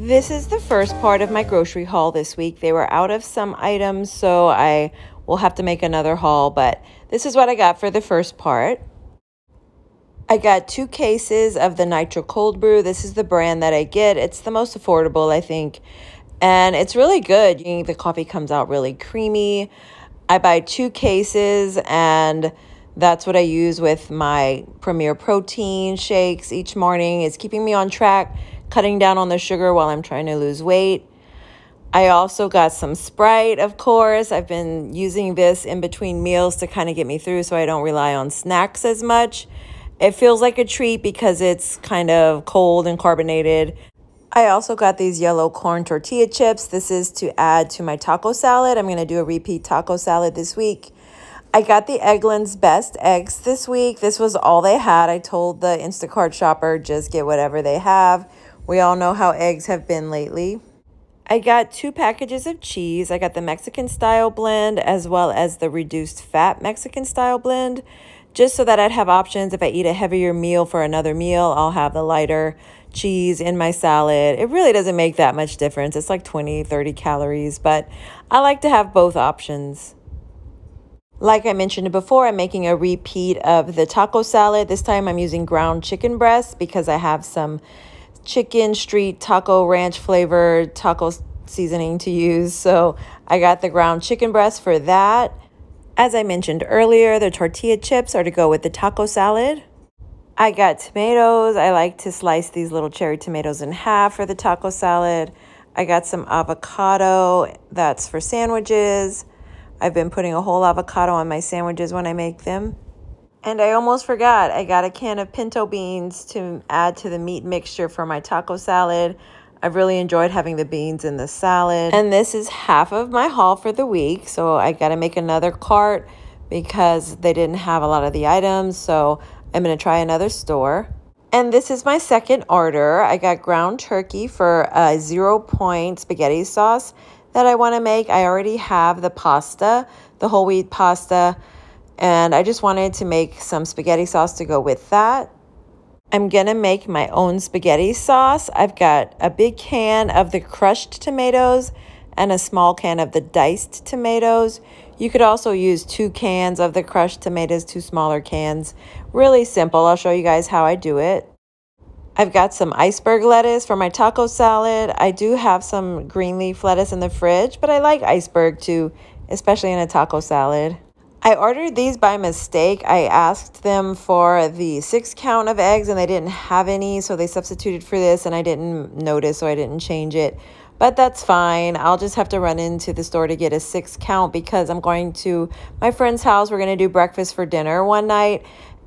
This is the first part of my grocery haul this week. They were out of some items, so I will have to make another haul, but this is what I got for the first part. I got 2 cases of the Nitro Cold Brew. This is the brand that I get. It's the most affordable, I think, and it's really good. The coffee comes out really creamy. I buy 2 cases, and that's what I use with my Premier Protein shakes each morning. It's keeping me on track, cutting down on the sugar while I'm trying to lose weight. I also got some Sprite, of course. I've been using this in between meals to kind of get me through so I don't rely on snacks as much. It feels like a treat because it's kind of cold and carbonated. I also got these yellow corn tortilla chips. This is to add to my taco salad. I'm going to do a repeat taco salad this week. I got the Eggland's Best Eggs this week. This was all they had. I told the Instacart shopper, just get whatever they have. We all know how eggs have been lately. I got 2 packages of cheese. I got the Mexican style blend as well as the reduced fat Mexican style blend, just so that I'd have options. If I eat a heavier meal for another meal, I'll have the lighter cheese in my salad. It really doesn't make that much difference. It's like 20, 30 calories, but I like to have both options. Like I mentioned before, I'm making a repeat of the taco salad. This time I'm using ground chicken breasts because I have some chicken street taco ranch flavored taco seasoning to use. So I got the ground chicken breast for that. As I mentioned earlier, the tortilla chips are to go with the taco salad. I got tomatoes. I like to slice these little cherry tomatoes in half for the taco salad. I got some avocado. That's for sandwiches. I've been putting a whole avocado on my sandwiches when I make them. And I almost forgot, I got a can of pinto beans to add to the meat mixture for my taco salad. I've really enjoyed having the beans in the salad. And this is half of my haul for the week. So I got to make another cart because they didn't have a lot of the items. So I'm going to try another store. And this is my second order. I got ground turkey for a 0-point spaghetti sauce that I want to make. I already have the pasta, the whole wheat pasta, and I just wanted to make some spaghetti sauce to go with that. I'm gonna make my own spaghetti sauce. I've got a big can of the crushed tomatoes and a small can of the diced tomatoes. You could also use 2 cans of the crushed tomatoes, 2 smaller cans. Really simple. I'll show you guys how I do it. I've got some iceberg lettuce for my taco salad. I do have some green leaf lettuce in the fridge, but I like iceberg too, especially in a taco salad. I ordered these by mistake. I asked them for the 6 count of eggs and they didn't have any, so they substituted for this and I didn't notice, so I didn't change it. But that's fine. I'll just have to run into the store to get a 6 count because I'm going to my friend's house. We're going to do breakfast for dinner one night.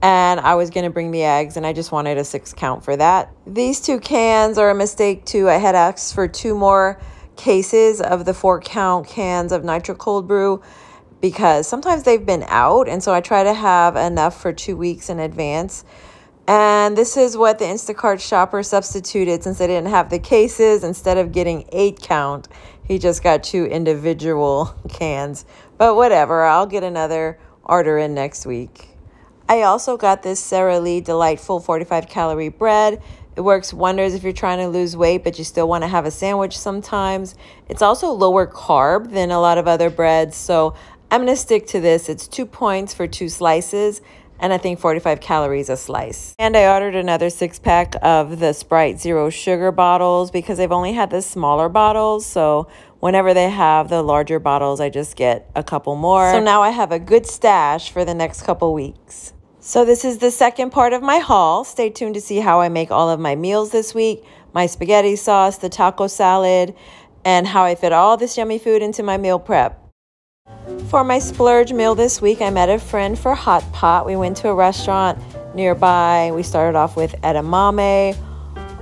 And I was going to bring the eggs, and I just wanted a 6 count for that. These 2 cans are a mistake, too. I had asked for 2 more cases of the 4 count cans of Nitro Cold Brew because sometimes they've been out, and so I try to have enough for 2 weeks in advance. And this is what the Instacart shopper substituted since they didn't have the cases. Instead of getting 8 count, he just got 2 individual cans. But whatever, I'll get another order in next week. I also got this Sara Lee Delightful 45-calorie bread. It works wonders if you're trying to lose weight, but you still want to have a sandwich sometimes. It's also lower carb than a lot of other breads, so I'm going to stick to this. It's 2 points for 2 slices, and I think 45 calories a slice. And I ordered another 6-pack of the Sprite Zero Sugar bottles because they've only had the smaller bottles, so whenever they have the larger bottles, I just get a couple more. So now I have a good stash for the next couple weeks. So this is the second part of my haul. Stay tuned to see how I make all of my meals this week, my spaghetti sauce, the taco salad, and how I fit all this yummy food into my meal prep. For my splurge meal this week, I met a friend for hot pot. We went to a restaurant nearby. We started off with edamame,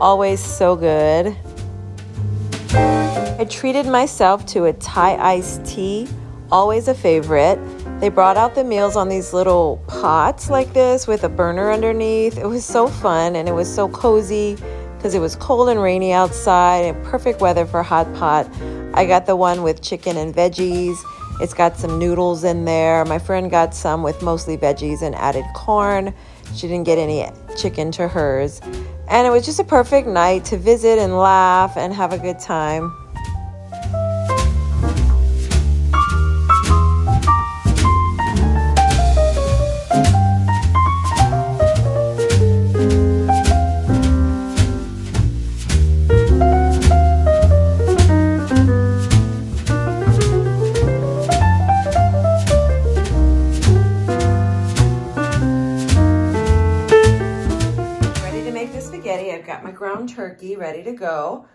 always so good. I treated myself to a Thai iced tea, always a favorite. They brought out the meals on these little pots like this with a burner underneath. It was so fun and it was so cozy because it was cold and rainy outside and perfect weather for hot pot. I got the one with chicken and veggies. It's got some noodles in there. My friend got some with mostly veggies and added corn. She didn't get any chicken to hers. And it was just a perfect night to visit and laugh and have a good time. I've got my ground turkey ready to go.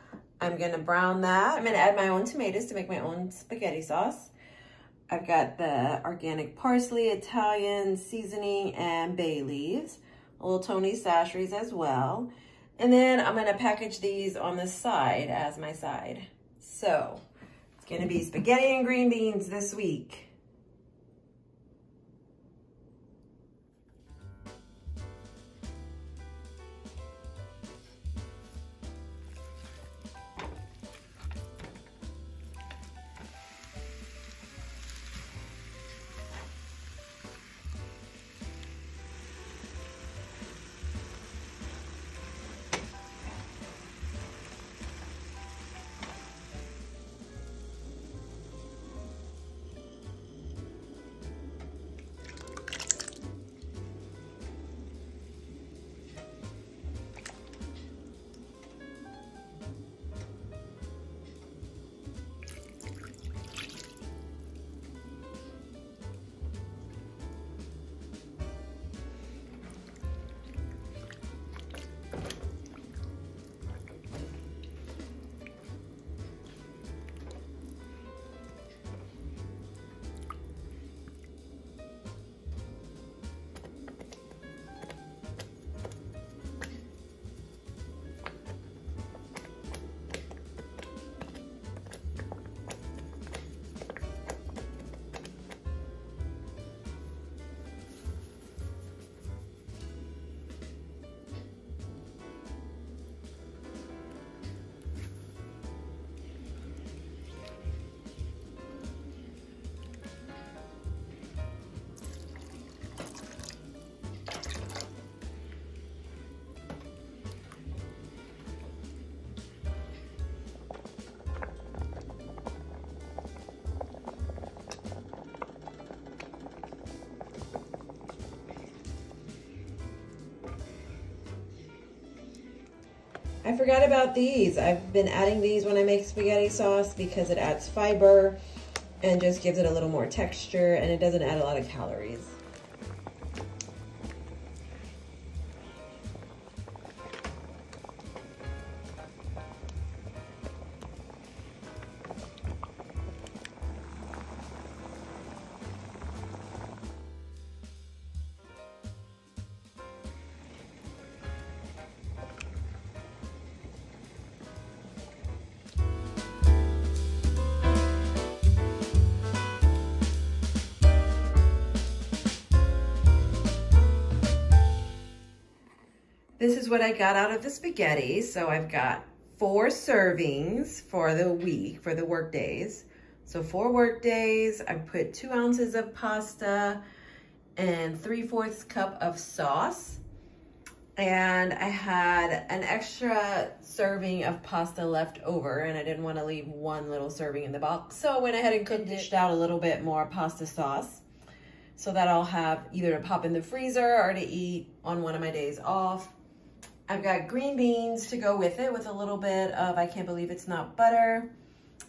I'm gonna brown that. I'm gonna add my own tomatoes to make my own spaghetti sauce. I've got the organic parsley, Italian seasoning, and bay leaves. A little Tony Chachere's as well. And then I'm gonna package these on the side as my side. So it's gonna be spaghetti and green beans this week. I forgot about these. I've been adding these when I make spaghetti sauce because it adds fiber and just gives it a little more texture, and it doesn't add a lot of calories. This is what I got out of the spaghetti. So I've got 4 servings for the week, for the work days. So 4 work days, I put 2 ounces of pasta and 3/4 cup of sauce. And I had an extra serving of pasta left over, and I didn't want to leave 1 little serving in the box. So I went ahead and dished out a little bit more pasta sauce so that I'll have either to pop in the freezer or to eat on one of my days off. I've got green beans to go with it, with a little bit of I Can't Believe It's Not Butter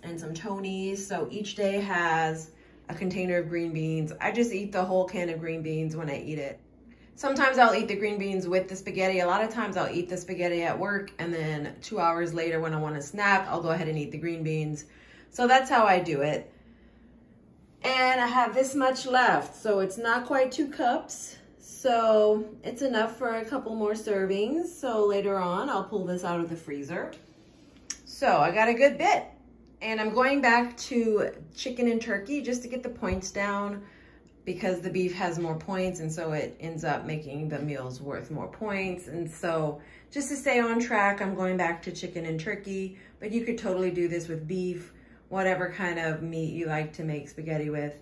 and some Tonys. So each day has a container of green beans. I just eat the whole can of green beans when I eat it. Sometimes I'll eat the green beans with the spaghetti. A lot of times I'll eat the spaghetti at work, and then 2 hours later when I want a snack, I'll go ahead and eat the green beans. So that's how I do it. And I have this much left, so it's not quite 2 cups. So it's enough for a couple more servings. So later on, I'll pull this out of the freezer. So I got a good bit. And I'm going back to chicken and turkey just to get the points down, because the beef has more points, and so it ends up making the meals worth more points. And so just to stay on track, I'm going back to chicken and turkey, but you could totally do this with beef, whatever kind of meat you like to make spaghetti with.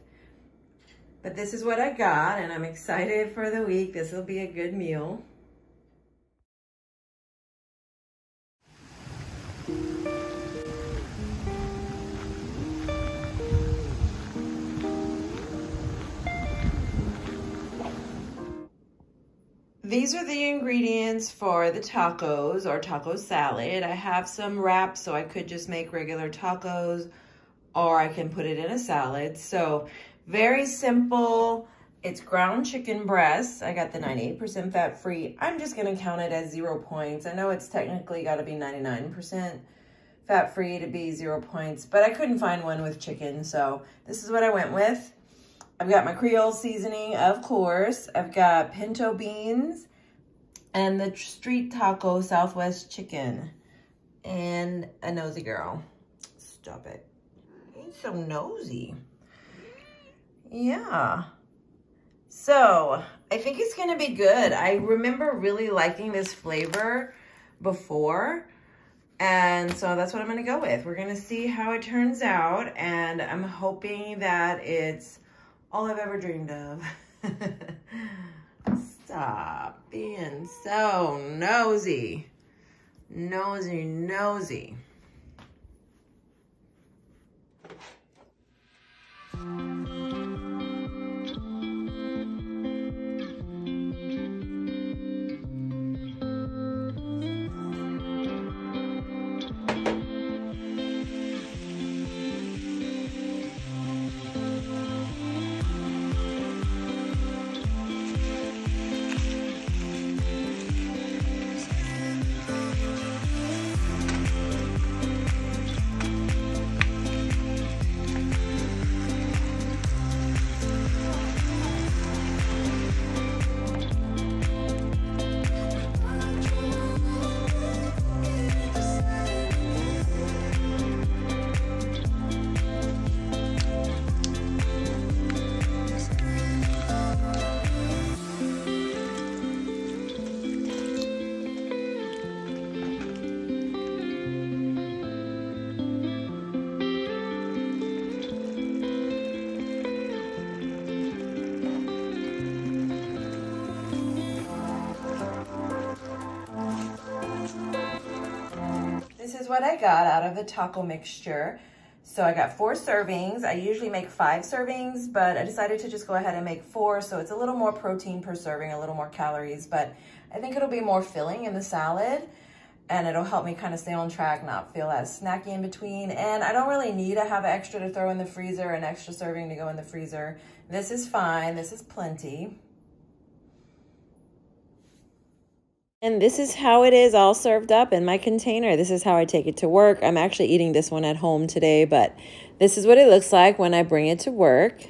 But this is what I got, and I'm excited for the week. This will be a good meal. These are the ingredients for the tacos or taco salad. I have some wraps, so I could just make regular tacos, or I can put it in a salad. So very simple. It's ground chicken breast. I got the 98% fat free. I'm just gonna count it as 0 points. I know it's technically gotta be 99% fat free to be 0 points, but I couldn't find one with chicken, so this is what I went with. I've got my Creole seasoning, of course. I've got pinto beans and the street taco Southwest chicken and a nosy girl. Stop it. He's so nosy. Yeah. So I think it's gonna be good. I remember really liking this flavor before, and so that's what I'm gonna go with. We're gonna see how it turns out, and I'm hoping that it's all I've ever dreamed of. Stop being so nosy. Nosy, nosy. This is what I got out of the taco mixture. So I got 4 servings. I usually make 5 servings, but I decided to just go ahead and make 4. So it's a little more protein per serving, a little more calories, but I think it'll be more filling in the salad, and it'll help me kind of stay on track, not feel as snacky in between. And I don't really need to have an extra to throw in the freezer, an extra serving to go in the freezer. This is fine, this is plenty. And this is how it is all served up in my container. This is how I take it to work. I'm actually eating this one at home today, but this is what it looks like when I bring it to work.